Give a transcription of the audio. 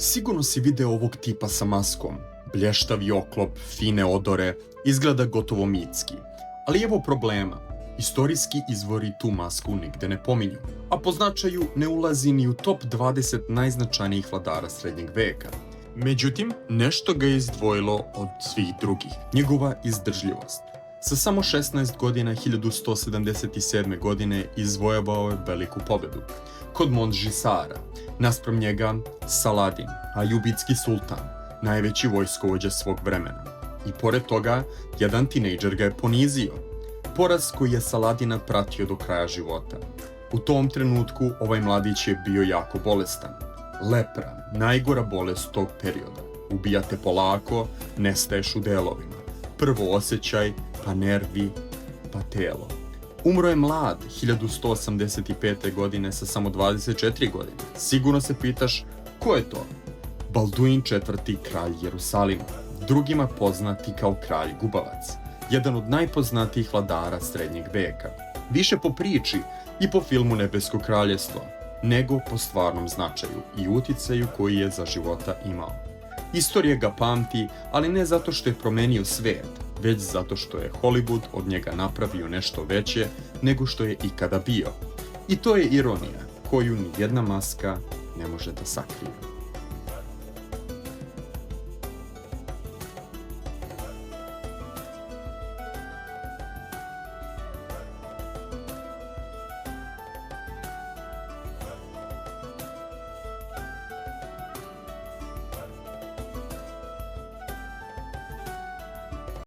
Sigurno si video ovog tipa sa maskom. Blještavi oklop, fine odore, izgleda gotovo mitski. Ali evo problema. Istorijski izvori tu masku nigde ne pominju, a po značaju ne ulazi ni u top 20 najznačajnijih vladara srednjeg veka. Međutim, nešto ga je izdvojilo od svih drugih. Njegova izdržljivost. Sa samo 16 godina 1177. godine izvojevao je veliku pobedu kod Mondžisara. Naspram njega Saladin, ajubidski sultan, najveći vojskovođa svog vremena. I pored toga, jedan tinejdžer ga je ponizio. Poraz koji je Saladina pratio do kraja života. U tom trenutku ovaj mladić je bio jako bolestan. Lepra, najgora bolest tog perioda. Ubija te polako, nestaješ u delovima. Prvo osjećaj, pa nervi, pa telo. Umro je mlad, 1185. godine sa samo 24 godine. Sigurno se pitaš, ko je to? Balduin IV. Kralj Jerusalima, drugima poznati kao kralj Gubavac, jedan od najpoznatijih vladara srednjeg veka. Više po priči i po filmu Nebesko kraljevstvo, nego po stvarnom značaju i uticaju koji je za života imao. Istorija ga pamti, ali ne zato što je promenio svet, već zato što je Hollywood od njega napravio nešto veće nego što je ikada bio. I to je ironija koju ni jedna maska ne može da sakrije.